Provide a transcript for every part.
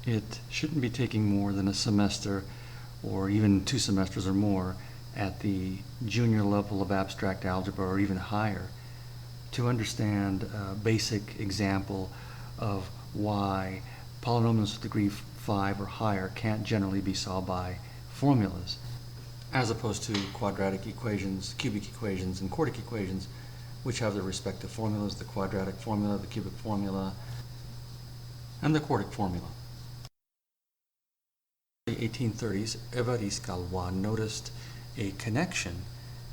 It shouldn't be taking more than a semester or even 2 semesters or more at the junior level of abstract algebra or even higher to understand a basic example of why polynomials with degree 5 or higher can't generally be solved by formulas, as opposed to quadratic equations, cubic equations, and quartic equations, which have their respective formulas: the quadratic formula, the cubic formula, and the quartic formula. In the 1830s, Galois noticed a connection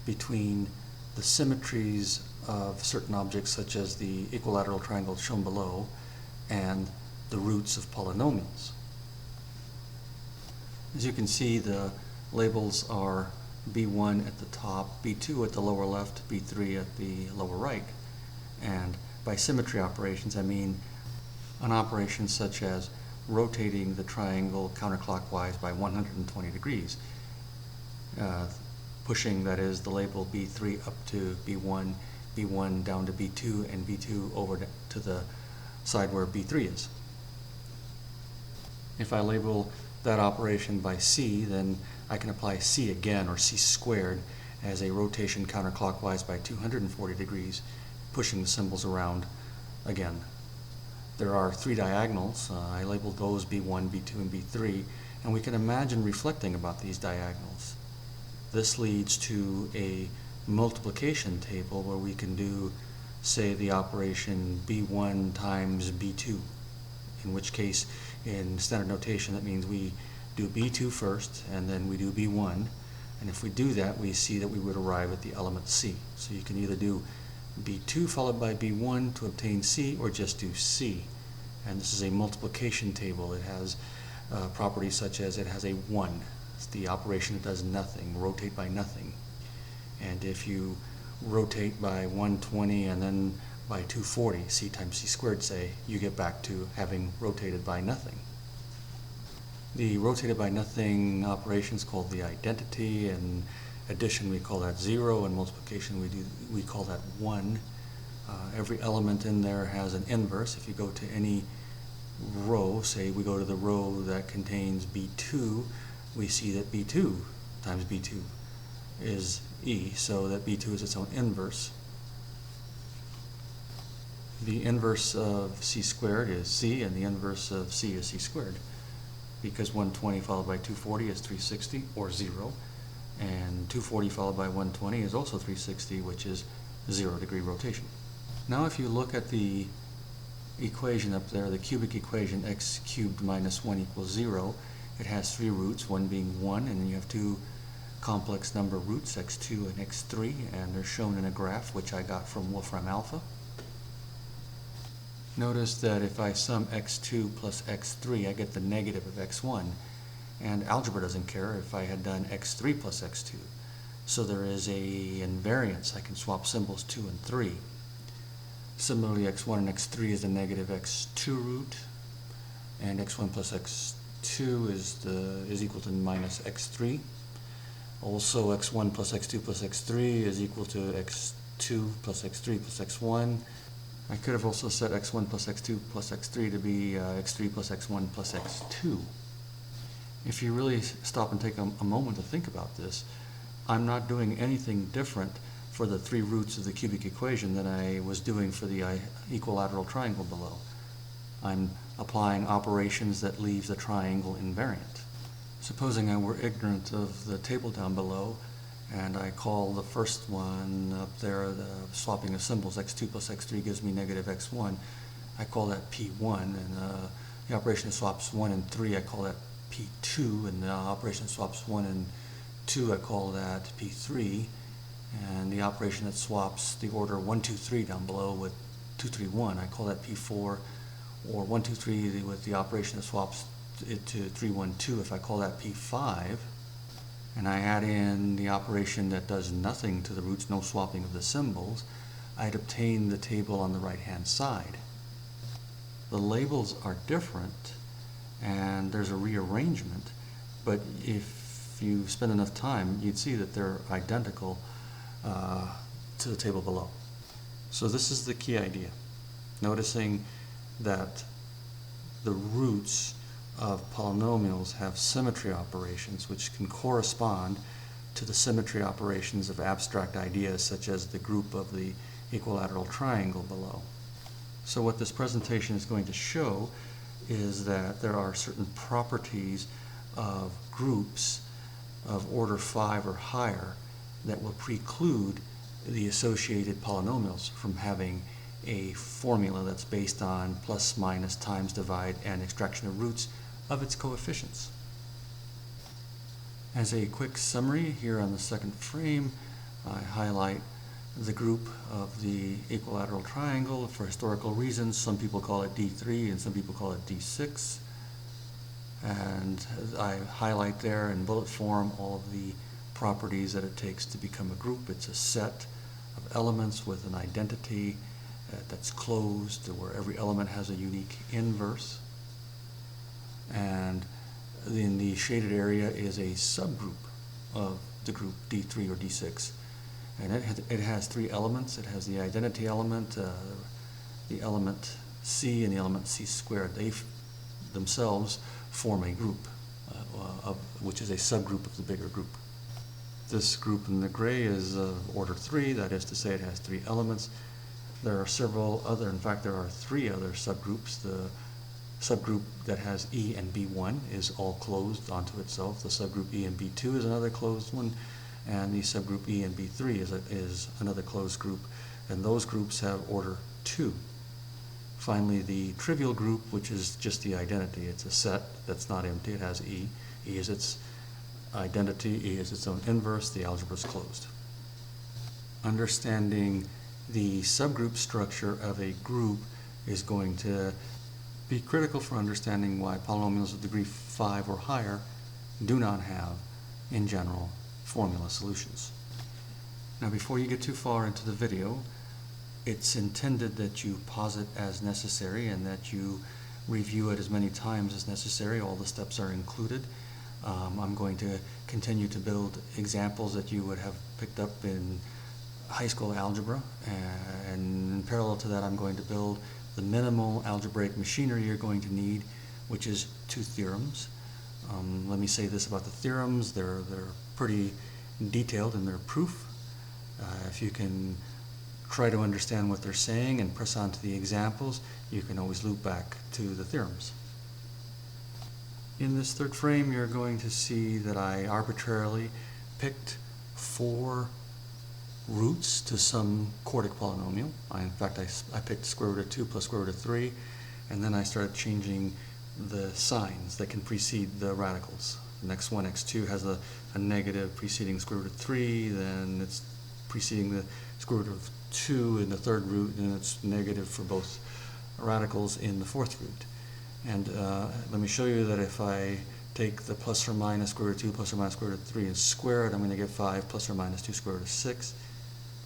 between the symmetries of certain objects, such as the equilateral triangle shown below, and the roots of polynomials. As you can see, the labels are B1 at the top, B2 at the lower left, B3 at the lower right. And by symmetry operations, I mean an operation such as rotating the triangle counterclockwise by 120 degrees, pushing, that is, the label B3 up to B1, B1 down to B2, and B2 over to the side where B3 is. If I label that operation by C, then I can apply C again, or C squared, as a rotation counterclockwise by 240 degrees, pushing the symbols around again. There are 3 diagonals. I labeled those B1, B2, and B3, and we can imagine reflecting about these diagonals. This leads to a multiplication table where we can do, say, the operation B1 times B2, in which case, in standard notation, that means we do B2 first, and then we do B1, and if we do that, we see that we would arrive at the element C. So you can either do B2 followed by B1 to obtain C, or just do C. And this is a multiplication table. It has properties such as it has a 1. It's the operation that does nothing, rotate by nothing. And if you rotate by 120 and then by 240, C times C squared, say, you get back to having rotated by nothing. The rotated by nothing operation is called the identity, and addition we call that 0, and multiplication we call that 1. Every element in there has an inverse. If you go to any row, say we go to the row that contains B2, we see that B2 times B2 is E, so that B2 is its own inverse. The inverse of C squared is C, and the inverse of C is C squared, because 120 followed by 240 is 360, or 0, and 240 followed by 120 is also 360, which is 0 degree rotation. Now if you look at the equation up there, the cubic equation, x cubed minus 1 equals 0, it has 3 roots, one being 1, and then you have 2 complex number roots, x2 and x3, and they're shown in a graph which I got from Wolfram Alpha. Notice that if I sum x2 plus x3, I get the negative of x1, and algebra doesn't care if I had done x3 plus x2. So there is a invariance. I can swap symbols 2 and 3. Similarly, x1 and x3 is the negative x2 root, and x1 plus x2 is equal to minus x3. Also, x1 plus x2 plus x3 is equal to x2 plus x3 plus x1. I could have also set x1 plus x2 plus x3 to be x3 plus x1 plus x2. If you really stop and take a moment to think about this, I'm not doing anything different for the 3 roots of the cubic equation than I was doing for the equilateral triangle below. I'm applying operations that leave the triangle invariant. Supposing I were ignorant of the table down below, and I call the first one up there, the swapping of symbols, x2 plus x3 gives me negative x1. I call that P1, and the operation that swaps 1 and 3, I call that P2, and the operation that swaps 1 and 2, I call that P3, and the operation that swaps the order 1, 2, 3 down below with 2, 3, 1, I call that P4, or 1, 2, 3 with the operation that swaps it to 3, 1, 2, if I call that P5, and I add in the operation that does nothing to the roots, no swapping of the symbols, I'd obtain the table on the right-hand side. The labels are different, and there's a rearrangement, but if you spend enough time, you'd see that they're identical to the table below. So this is the key idea, noticing that the roots of polynomials have symmetry operations which can correspond to the symmetry operations of abstract ideas such as the group of the equilateral triangle below. So what this presentation is going to show is that there are certain properties of groups of order 5 or higher that will preclude the associated polynomials from having a formula that's based on plus, minus, times, divide, and extraction of roots of its coefficients. As a quick summary, here on the second frame, I highlight the group of the equilateral triangle for historical reasons. Some people call it D3 and some people call it D6. And I highlight there in bullet form all of the properties that it takes to become a group. It's a set of elements with an identity that's closed, where every element has a unique inverse. And in the shaded area is a subgroup of the group D3 or D6. And it has three elements. It has the identity element, the element C, and the element C squared. They themselves form a group, which is a subgroup of the bigger group. This group in the gray is order 3, that is to say it has three elements. There are several other, in fact there are three other subgroups. The subgroup that has E and B1 is all closed onto itself. The subgroup E and B2 is another closed one, and the subgroup E and B3 is another closed group, and those groups have order 2. Finally, the trivial group, which is just the identity. It's a set that's not empty. It has E. E is its identity. E is its own inverse. The algebra is closed. Understanding the subgroup structure of a group is going to be critical for understanding why polynomials of degree 5 or higher do not have, in general, formula solutions. Now, before you get too far into the video, it's intended that you pause it as necessary and that you review it as many times as necessary. All the steps are included. I'm going to continue to build examples that you would have picked up in high school algebra, and in parallel to that I'm going to build the minimal algebraic machinery you're going to need, which is 2 theorems. Let me say this about the theorems. They're pretty detailed in their proof. If you can try to understand what they're saying and press on to the examples, you can always loop back to the theorems. In this third frame, you're going to see that I arbitrarily picked 4 roots to some quartic polynomial. In fact, I picked square root of 2 plus square root of 3, and then I started changing the signs that can precede the radicals. The next one, x2, has a negative preceding square root of 3, then it's preceding the square root of 2 in the third root, and it's negative for both radicals in the fourth root. And let me show you that if I take the plus or minus square root of 2 plus or minus square root of 3 and square it, I'm going to get 5 plus or minus 2 square root of 6.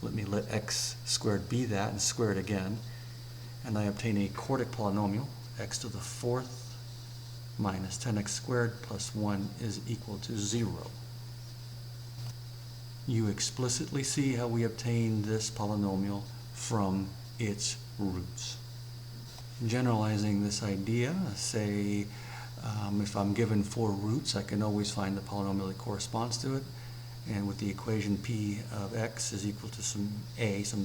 Let x squared be that and square it again, and I obtain a quartic polynomial. X to the 4th minus 10x squared plus 1 is equal to 0. You explicitly see how we obtain this polynomial from its roots. Generalizing this idea, say if I'm given 4 roots, I can always find the polynomial that corresponds to it. And with the equation p of x is equal to some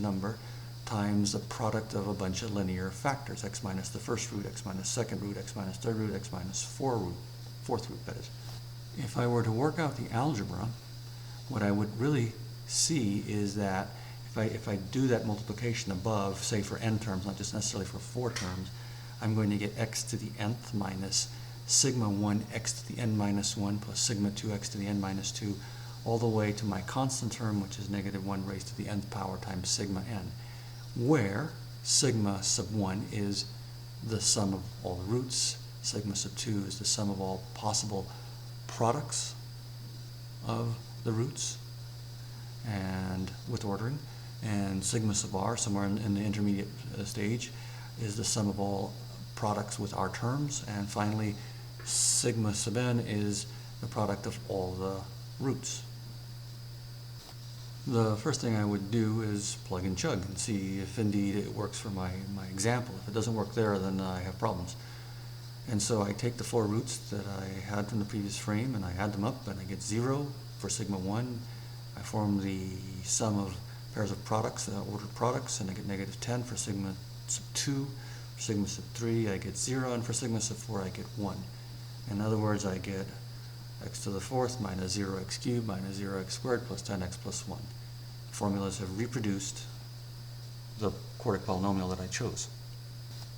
number, times the product of a bunch of linear factors, x minus the first root, x minus second root, x minus third root, x minus fourth root, that is. If I were to work out the algebra, what I would really see is that if I do that multiplication above, say for n terms, not just necessarily for 4 terms, I'm going to get x to the nth minus sigma 1 x to the n minus 1 plus sigma 2x to the n minus 2, all the way to my constant term, which is negative 1 raised to the nth power times sigma n, where sigma sub 1 is the sum of all the roots, sigma sub 2 is the sum of all possible products of the roots, and with ordering, and sigma sub r, somewhere in the intermediate stage, is the sum of all products with r terms, and finally sigma sub n is the product of all the roots. The first thing I would do is plug and chug and see if indeed it works for my example. If it doesn't work there, then I have problems. And so I take the four roots that I had from the previous frame and I add them up and I get 0 for sigma 1. I form the sum of pairs of products, ordered products, and I get negative 10 for sigma sub 2. For sigma sub 3 I get 0, and for sigma sub 4 I get 1. In other words, I get x to the fourth minus 0x cubed minus 0x squared plus 10x plus 1. Formulas have reproduced the quartic polynomial that I chose.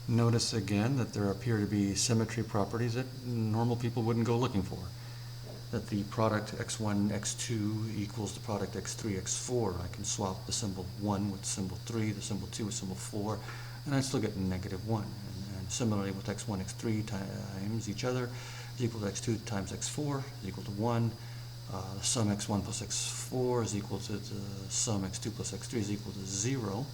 Notice again that there appear to be symmetry properties that normal people wouldn't go looking for. That the product x1, x2 equals the product x3, x4. I can swap the symbol 1 with symbol 3, the symbol 2 with symbol 4, and I still get negative 1. And similarly with x1, x3 times each other is equal to x2 times x4 is equal to 1. The sum x1 plus x4 is equal to the sum x2 plus x3 is equal to 0.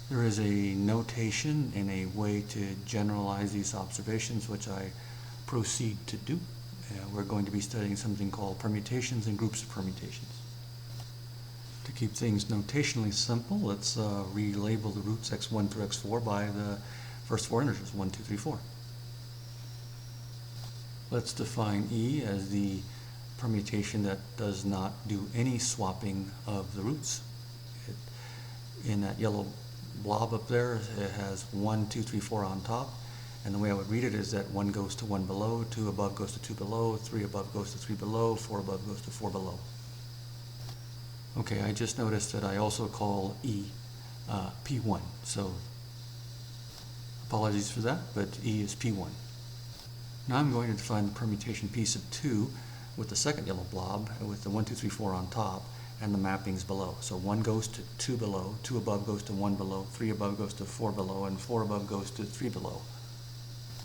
There is a notation and a way to generalize these observations, which I proceed to do. We're going to be studying something called permutations and groups of permutations. To keep things notationally simple, let's relabel the roots x1 through x4 by the first four integers, 1, 2, 3, 4. Let's define E as the permutation that does not do any swapping of the roots. In that yellow blob up there, it has 1, 2, 3, 4 on top, and the way I would read it is that 1 goes to 1 below, 2 above goes to 2 below, 3 above goes to 3 below, 4 above goes to 4 below. Okay, I just noticed that I also call E P1, so apologies for that, but E is P1. Now I'm going to define the permutation P sub 2 with the second yellow blob, with the 1, 2, 3, 4 on top, and the mappings below. So 1 goes to 2 below, 2 above goes to 1 below, 3 above goes to 4 below, and 4 above goes to 3 below.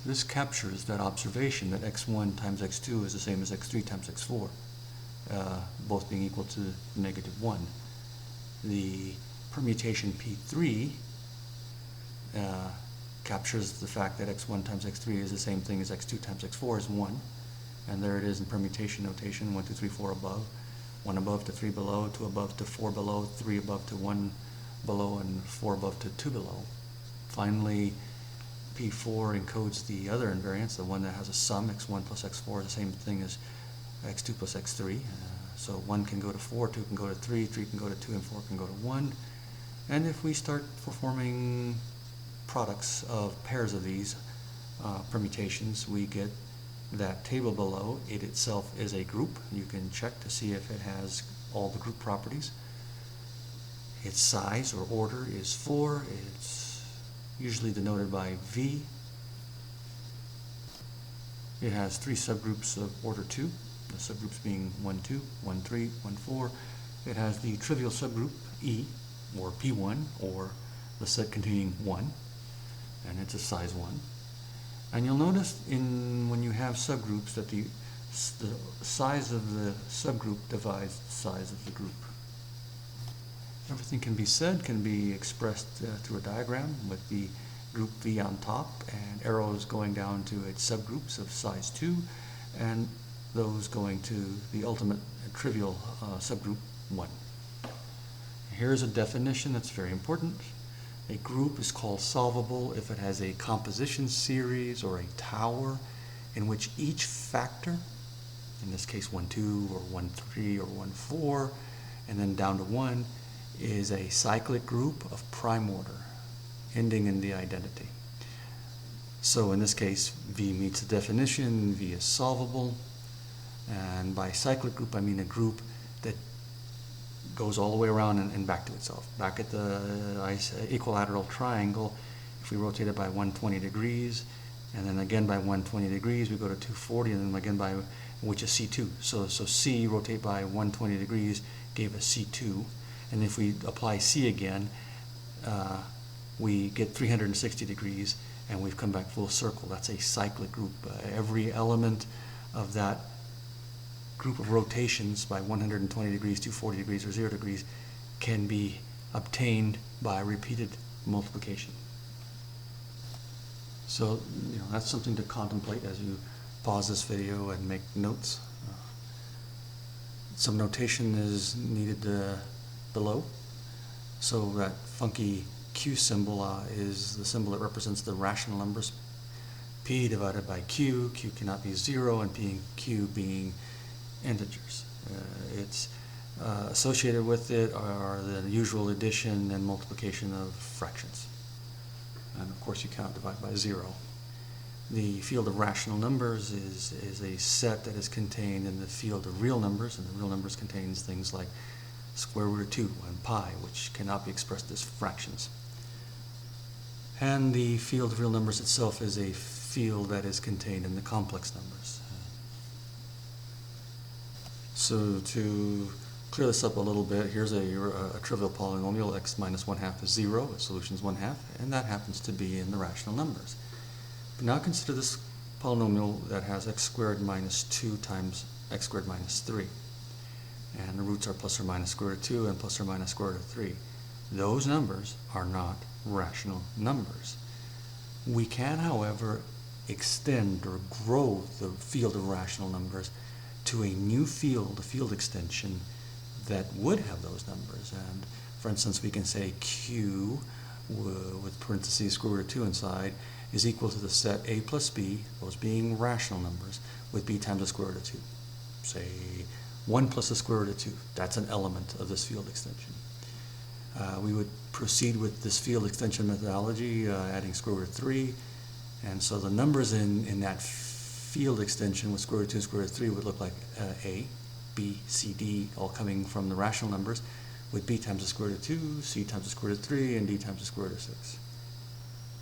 This captures that observation that x1 times x2 is the same as x3 times x4, both being equal to negative 1. The permutation P3 captures the fact that x1 times x3 is the same thing as x2 times x4 is 1. And there it is in permutation notation, 1, 2, 3, 4 above. 1 above to 3 below, 2 above to 4 below, 3 above to 1 below, and 4 above to 2 below. Finally, P4 encodes the other invariance, the one that has a sum, x1 plus x4 is the same thing as x2 plus x3. So 1 can go to 4, 2 can go to 3, 3 can go to 2, and 4 can go to 1. And if we start performing products of pairs of these permutations, we get that table below. It itself is a group. You can check to see if it has all the group properties. Its size or order is 4. It's usually denoted by V. It has 3 subgroups of order 2, the subgroups being 1, 2, 1, 3, 1, 4. It has the trivial subgroup E, or P1, or the set containing 1, and it's a size 1. And you'll notice when you have subgroups that the size of the subgroup divides the size of the group. Everything can be expressed through a diagram with the group V on top and arrows going down to its subgroups of size 2 and those going to the ultimate trivial subgroup 1. Here's a definition that's very important. A group is called solvable if it has a composition series or a tower in which each factor, in this case 1, 2 or 1, 3 or 1, 4, and then down to 1, is a cyclic group of prime order, ending in the identity. So in this case, V meets the definition, V is solvable, and by cyclic group I mean a group that goes all the way around and back to itself. Back at the equilateral triangle, if we rotate it by 120 degrees, and then again by 120 degrees, we go to 240, and then again by, which is C2. So C rotate by 120 degrees gave us C2, and if we apply C again, we get 360 degrees, and we've come back full circle. That's a cyclic group. Every element of that group of rotations by 120 degrees, 240 degrees, or 0 degrees can be obtained by repeated multiplication. So, that's something to contemplate as you pause this video and make notes. Some notation is needed below. So that funky Q symbol is the symbol that represents the rational numbers, P divided by Q. Q cannot be 0, and P and Q being integers. It's associated with it are the usual addition and multiplication of fractions. And of course you cannot divide by 0. The field of rational numbers is a set that is contained in the field of real numbers, and the real numbers contains things like square root of 2 and pi, which cannot be expressed as fractions. And the field of real numbers itself is a field that is contained in the complex numbers. So to clear this up a little bit, here's a trivial polynomial. X minus 1/2 is 0, its solution is 1/2, and that happens to be in the rational numbers. But now consider this polynomial that has x squared minus 2 times x squared minus 3. And the roots are plus or minus square root of 2 and plus or minus square root of 3. Those numbers are not rational numbers. We can, however, extend or grow the field of rational numbers to a new field, a field extension, that would have those numbers. And for instance, we can say Q with parentheses square root of 2 inside is equal to the set A plus B, those being rational numbers, with B times the square root of 2. Say 1 plus the square root of 2. That's an element of this field extension. We would proceed with this field extension methodology, adding square root of 3. And so the numbers in that field extension with square root of 2 and square root of 3 would look like A, B, C, D, all coming from the rational numbers, with B times the square root of 2, C times the square root of 3, and D times the square root of 6.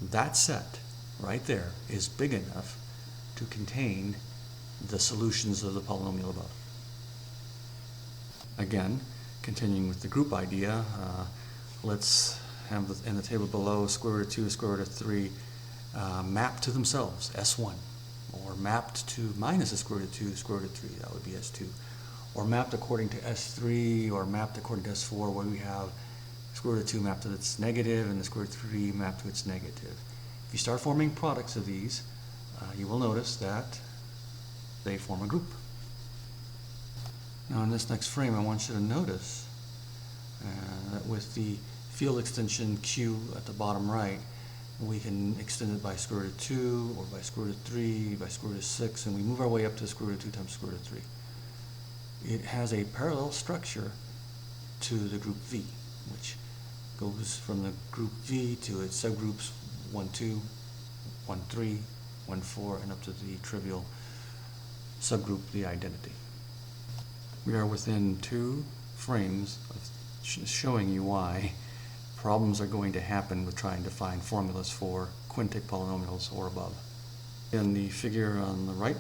That set right there is big enough to contain the solutions of the polynomial above. Again, continuing with the group idea, let's have in the table below square root of 2, square root of 3 mapped to themselves, S1, or mapped to minus the square root of 2, square root of 3, that would be S2, or mapped according to S3, or mapped according to S4, where we have square root of 2 mapped to its negative and the square root of 3 mapped to its negative. If you start forming products of these, you will notice that they form a group. Now in this next frame, I want you to notice that with the field extension Q at the bottom right, we can extend it by square root of 2, or by square root of 3, by square root of 6, and we move our way up to square root of 2 times square root of 3. It has a parallel structure to the group V, which goes from the group V to its subgroups 1, 2, 1, 3, 1, 4, and up to the trivial subgroup, the identity. We are within 2 frames of showing you why problems are going to happen with trying to find formulas for quintic polynomials or above. And the figure on the right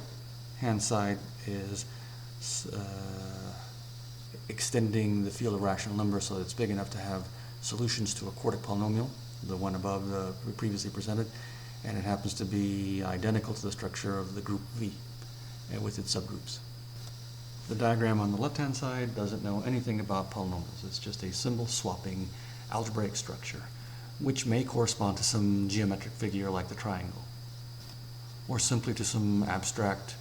hand side is extending the field of rational numbers so that it's big enough to have solutions to a quartic polynomial, the one above previously presented, and it happens to be identical to the structure of the group V with its subgroups. The diagram on the left-hand side doesn't know anything about polynomials. It's just a symbol swapping algebraic structure, which may correspond to some geometric figure like the triangle, or simply to some abstract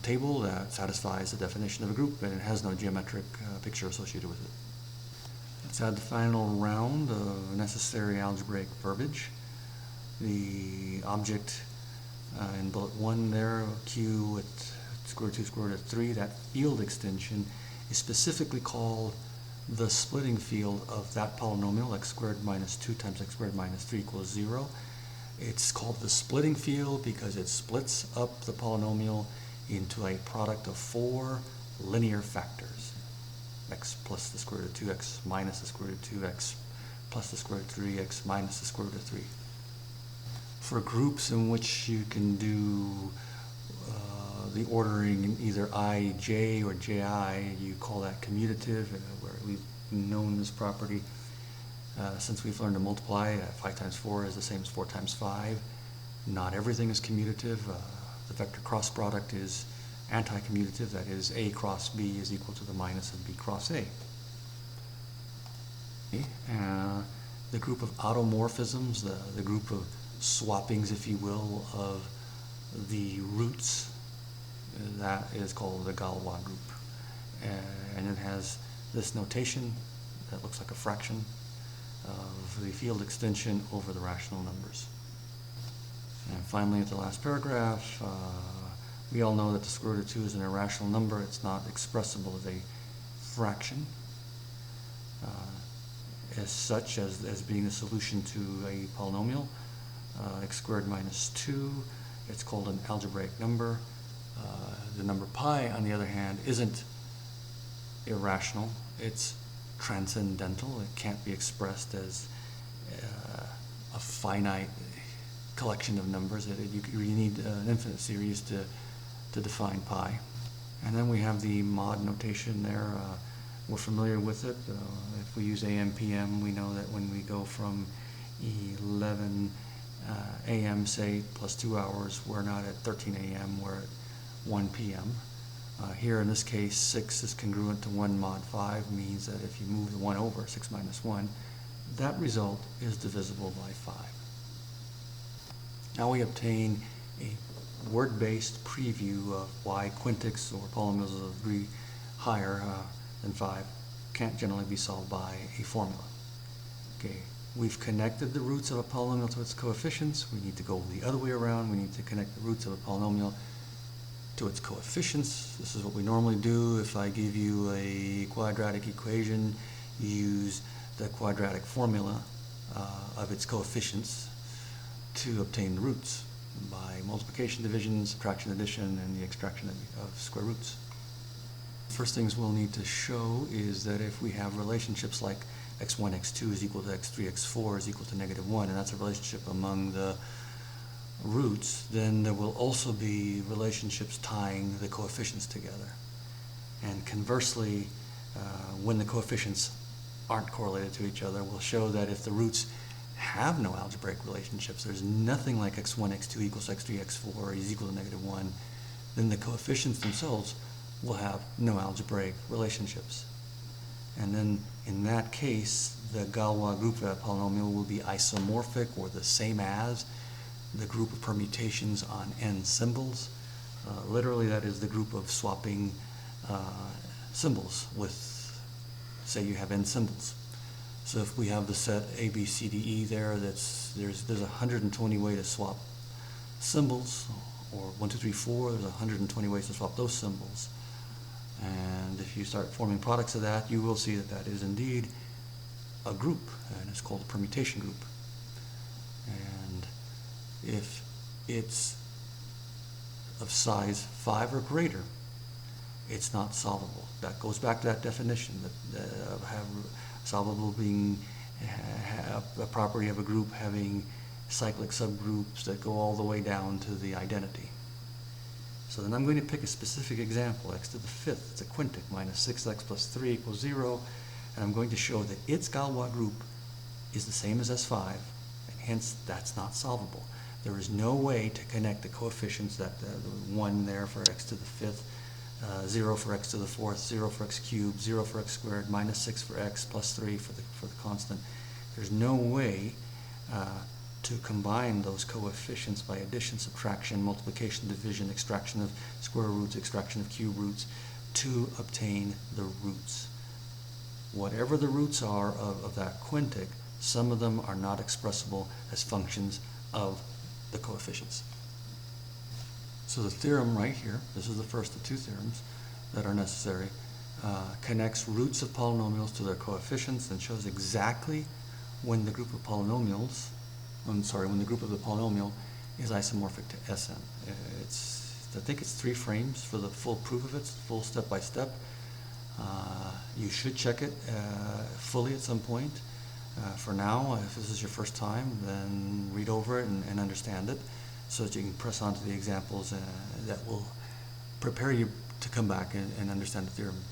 table that satisfies the definition of a group, and it has no geometric picture associated with it. Let's add the final round of necessary algebraic verbiage. The object in bullet 1 there, Q with square root of 2, square root of 3, that field extension is specifically called the splitting field of that polynomial, x squared minus 2 times x squared minus 3 equals 0. It's called the splitting field because it splits up the polynomial into a product of 4 linear factors. X plus the square root of 2, x minus the square root of 2, x plus the square root of 3, x minus the square root of 3. For groups in which you can do the ordering in either I, J, or Ji, you call that commutative, where we've known this property since we've learned to multiply. 5 times 4 is the same as 4 times 5. Not everything is commutative. The vector cross product is anti-commutative, that is A cross B is equal to the minus of B cross A. The group of automorphisms, the group of swappings, if you will, of the roots, that is called the Galois group. And it has this notation that looks like a fraction. of the field extension over the rational numbers. And finally, at the last paragraph, we all know that the square root of 2 is an irrational number. It's not expressible as a fraction, as such as being a solution to a polynomial, x squared minus 2. It's called an algebraic number. The number pi, on the other hand, isn't irrational. It's transcendental. It can't be expressed as a finite collection of numbers. You need an infinite series to define pi. And then we have the mod notation there. We're familiar with it. If we use AM, PM, we know that when we go from 11 AM, say, plus 2 hours, we're not at 13 AM, we're at 1 PM. Here in this case, 6 is congruent to 1 mod 5, means that if you move the 1 over, 6 minus 1, that result is divisible by 5. Now we obtain a word-based preview of why quintics or polynomials of degree higher than 5 can't generally be solved by a formula. Okay, we've connected the roots of a polynomial to its coefficients. We need to go the other way around. We need to connect the roots of a polynomial to its coefficients. This is what we normally do. If I give you a quadratic equation, you use the quadratic formula of its coefficients to obtain the roots by multiplication, division, subtraction, addition, and the extraction of square roots. First things we'll need to show is that if we have relationships like x1, x2 is equal to x3, x4 is equal to -1, and that's a relationship among the roots, then there will also be relationships tying the coefficients together. And conversely, when the coefficients aren't correlated to each other, we'll show that if the roots have no algebraic relationships, there's nothing like x1, x2 equals x3, x4 is equal to -1, then the coefficients themselves will have no algebraic relationships. And then in that case, the Galois group of that polynomial will be isomorphic, or the same as the group of permutations on n symbols. Literally, that is the group of swapping symbols with, say you have n symbols. So if we have the set A, B, C, D, E there, there's 120 ways to swap symbols, or 1, 2, 3, 4, there's 120 ways to swap those symbols. And if you start forming products of that, you will see that that is indeed a group, and it's called a permutation group. And if it's of size 5 or greater, it's not solvable. That goes back to that definition, that have solvable being a property of a group having cyclic subgroups that go all the way down to the identity. So then I'm going to pick a specific example, x to the 5th. It's a quintic, minus 6x plus 3 equals 0. And I'm going to show that its Galois group is the same as S5, and hence that's not solvable. There is no way to connect the coefficients, that the 1 there for x to the 5th, 0 for x to the 4th, 0 for x cubed, 0 for x squared, minus 6 for x, plus 3 for the constant. There's no way to combine those coefficients by addition, subtraction, multiplication, division, extraction of square roots, extraction of cube roots, to obtain the roots. Whatever the roots are of that quintic, some of them are not expressible as functions of the coefficients. So the theorem right here, this is the first of two theorems that are necessary, connects roots of polynomials to their coefficients and shows exactly when the group of polynomials, when the group of the polynomial is isomorphic to Sn. I think it's 3 frames for the full proof of it, full step-by-step. You should check it fully at some point. For now, if this is your first time, then read over it and understand it, so that you can press on to the examples that will prepare you to come back and understand the theorem.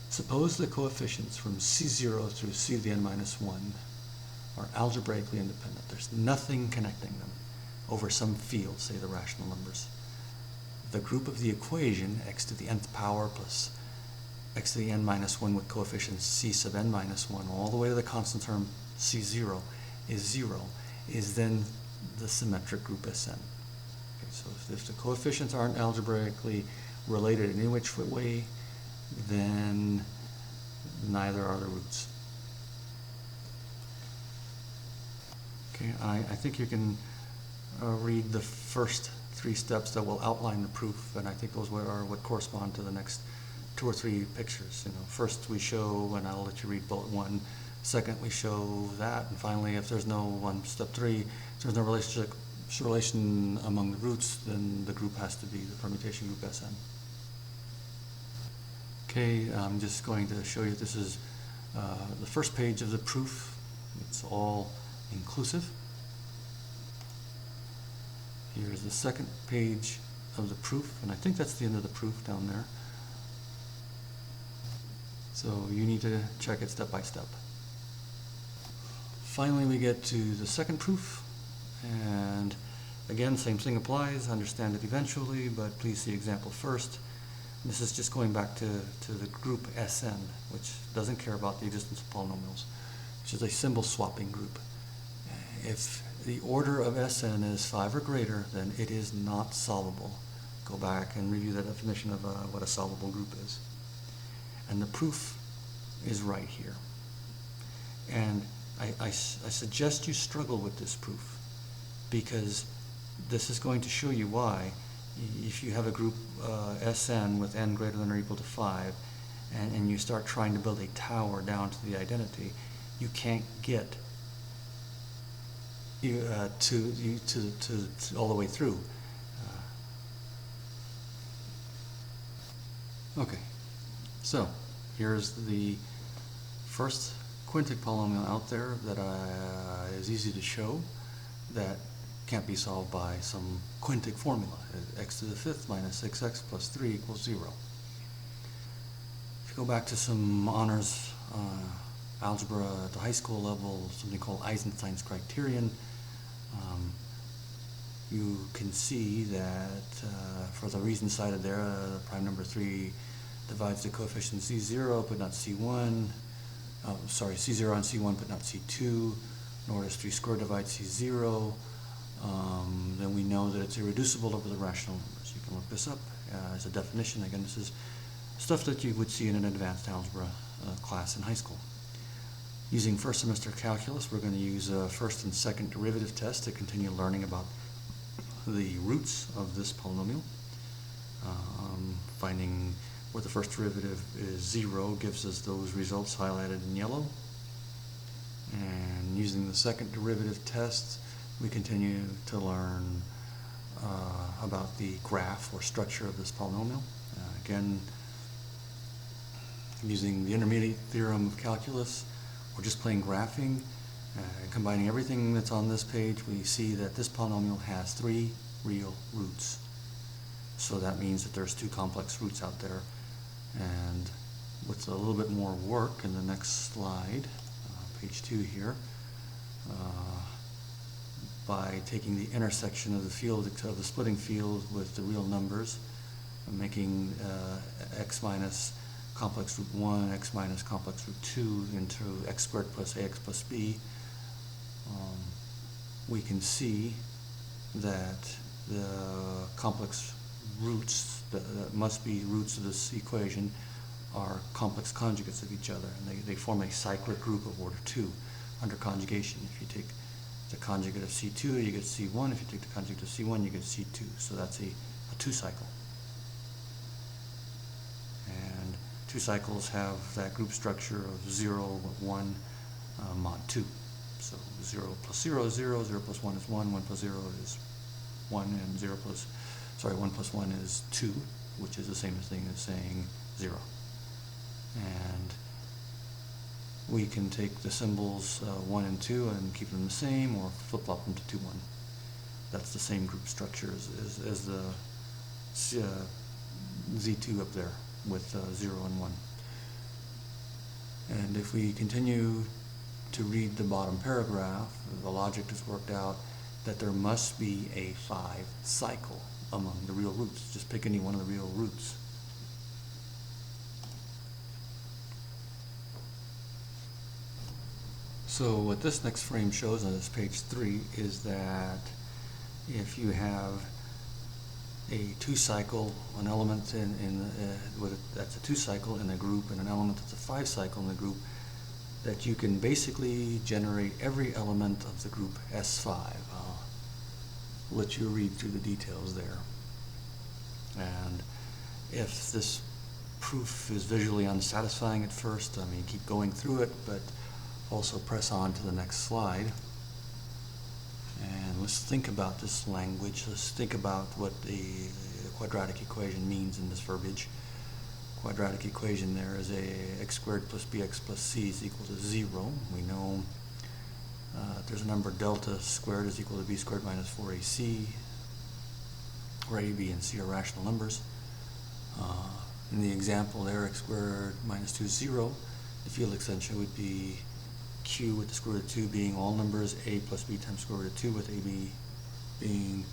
Suppose the coefficients from C0 through C to the n minus 1 are algebraically independent. There's nothing connecting them over some field, say the rational numbers. The group of the equation, x to the nth power plus x to the n minus 1 with coefficients c sub n minus 1 all the way to the constant term c0 is 0, is then the symmetric group Sn. Okay, so if the coefficients aren't algebraically related in any which way, then neither are the roots. Okay, I think you can read the first 3 steps that will outline the proof, and I think those are what correspond to the next 2 or 3 pictures. You know, first we show, and I'll let you read bullet 1. Second, we show that, and finally, if there's no step 3, if there's no relation among the roots, then the group has to be the permutation group Sn. Okay, I'm just going to show you this is the first page of the proof. It's all inclusive. Here's the second page of the proof, and I think that's the end of the proof down there. So you need to check it step by step. Finally, we get to the second proof, and again, same thing applies. Understand it eventually, but please see example first. This is just going back to the group Sn, which doesn't care about the existence of polynomials, which is a symbol swapping group. If the order of Sn is 5 or greater, then it is not solvable. Go back and review the definition of what a solvable group is. And the proof is right here. And I suggest you struggle with this proof, because this is going to show you why, if you have a group Sn with n greater than or equal to 5, and you start trying to build a tower down to the identity, you can't get to all the way through. Okay, so here's the first quintic polynomial out there that is easy to show, that can't be solved by some quintic formula. X to the 5th minus 6x plus 3 equals 0. If you go back to some honors algebra at the high school level, something called Eisenstein's criterion, you can see that for the reason cited there, prime number 3 divides the coefficient C0 but not C1, C0 on C1 but not C2, nor does 3 squared divide C0. Then we know that it's irreducible over the rational numbers. You can look this up as a definition. Again, this is stuff that you would see in an advanced algebra class in high school. Using first semester calculus, we're going to use a first and second derivative test to continue learning about the roots of this polynomial. Finding where the first derivative is 0 gives us those results highlighted in yellow. And using the second derivative test, we continue to learn about the graph or structure of this polynomial. Again, using the intermediate theorem of calculus, or just plain graphing, combining everything that's on this page, we see that this polynomial has 3 real roots. So that means that there's 2 complex roots out there. And with a little bit more work in the next slide, page 2 here, by taking the intersection of the field, of the splitting field with the real numbers, making x minus complex root 1, x minus complex root 2 into x squared plus ax plus b, we can see that the complex roots that must be roots of this equation are complex conjugates of each other, and they form a cyclic group of order 2 under conjugation. If you take the conjugate of C2, you get C1. If you take the conjugate of C1, you get C2. So that's a 2 cycle. And 2 cycles have that group structure of 0, 1, mod 2. So 0 plus 0 is 0, 0 plus 1 is 1, 1 plus 0 is 1, and 1 plus 1 is 2, which is the same thing as saying 0. And we can take the symbols 1 and 2 and keep them the same, or flip-flop them to 2, 1. That's the same group structure as the Z2 up there with 0 and 1. And if we continue to read the bottom paragraph, the logic has worked out that there must be a 5 cycle among the real roots. Just pick any one of the real roots. So what this next frame shows on this page 3 is that if you have a 2 cycle, an element that's a 2 cycle in a group, and an element that's a 5 cycle in the group, that you can basically generate every element of the group S5. I'll let you read through the details there. And if this proof is visually unsatisfying at first, I mean, keep going through it, but also press on to the next slide. And let's think about this language. Let's think about what the quadratic equation means in this verbiage. Quadratic equation there is a x squared plus bx plus c is equal to 0. We know there's a number delta squared is equal to b squared minus 4ac, where a, b, and c are rational numbers. In the example there, x squared minus 2 is 0. The field extension would be q with the square root of 2 being all numbers a plus b times square root of 2, with ab being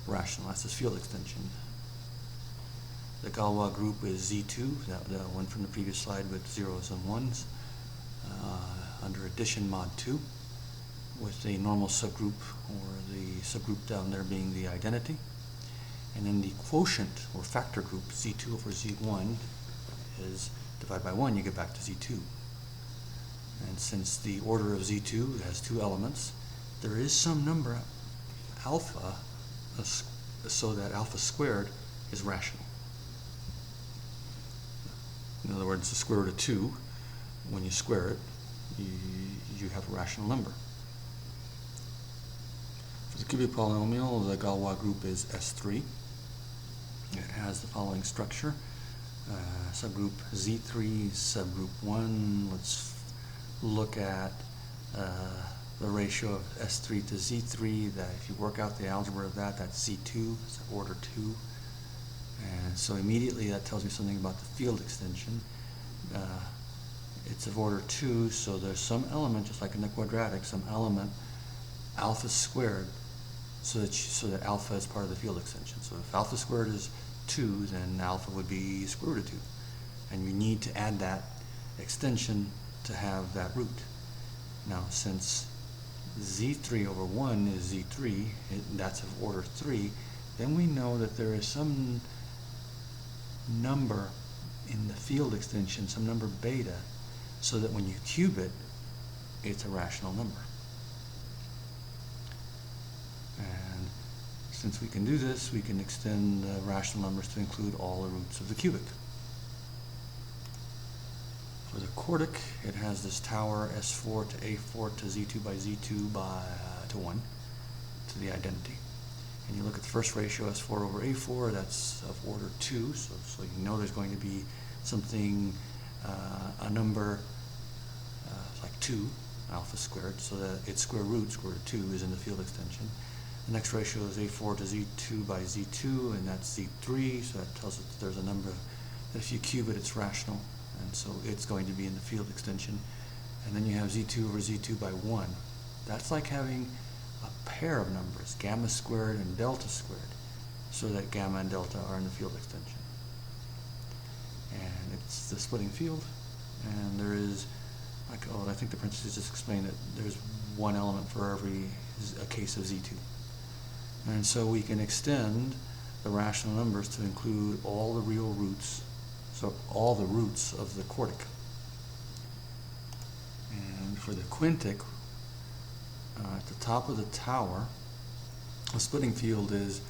rational. That's this field extension. The Galois group is Z2, the one from the previous slide with zeros and ones, under addition mod 2, with the normal subgroup, or the subgroup down there being the identity. And then the quotient or factor group, Z2 over Z1, is divided by 1, you get back to Z2. And since the order of Z2 has two elements, there is some number alpha, so that alpha squared is rational. In other words, the square root of 2, when you square it, you have a rational number. For the cubic polynomial, the Galois group is S3. It has the following structure. Subgroup Z3, subgroup 1. Let's look at the ratio of S3 to Z3. That if you work out the algebra of that, that's Z2, it's order 2. And so immediately that tells me something about the field extension. It's of order 2, so there's some element, just like in the quadratic, some element alpha squared, so that alpha is part of the field extension. So if alpha squared is 2, then alpha would be square root of 2. And you need to add that extension to have that root. Now, since Z3 over 1 is Z3, that's of order 3, then we know that there is some number in the field extension, some number beta, so that when you cube it, it's a rational number. And since we can do this, we can extend rational numbers to include all the roots of the cubic. For the quartic, it has this tower S4 to A4 to Z2 by Z2 to 1, to the identity. And you look at the first ratio, S4 over A4, that's of order 2, so you know there's going to be something, a number like 2, alpha squared, so that its square root of 2, is in the field extension. The next ratio is A4 to Z2 by Z2, and that's Z3, so that tells us that there's a number that if you cube it, it's rational, and so it's going to be in the field extension. And then you have Z2 over Z2 by 1. That's like having a pair of numbers, gamma squared and delta squared, so that gamma and delta are in the field extension. And it's the splitting field, and there is, like, I think the parentheses just explain that there's one element for every case of Z2. And so we can extend the rational numbers to include all the real roots, so all the roots of the quartic. And for the quintic, at the top of the tower, the splitting field is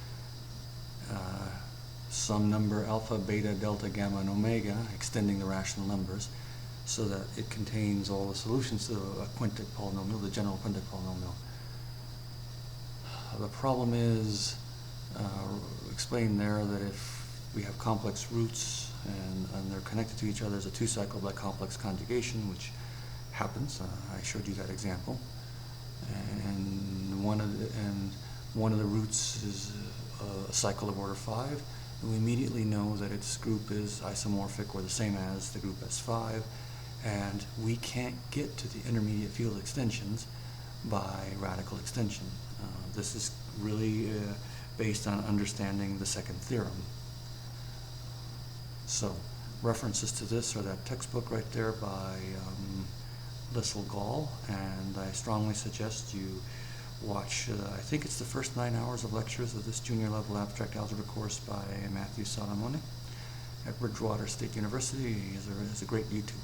some number alpha, beta, delta, gamma, and omega, extending the rational numbers, so that it contains all the solutions to a quintic polynomial, the general quintic polynomial. The problem is explained there that if we have complex roots and they're connected to each other as a two-cycle by complex conjugation, which happens. I showed you that example. And one of the roots is a cycle of order 5, and we immediately know that its group is isomorphic or the same as the group S5, and we can't get to the intermediate field extensions by radical extension. This is really based on understanding the second theorem. So references to this are that textbook right there by Gall, and I strongly suggest you watch, I think it's the first 9 hours of lectures of this junior level abstract algebra course by Matthew Salamone at Bridgewater State University. He has a great YouTube.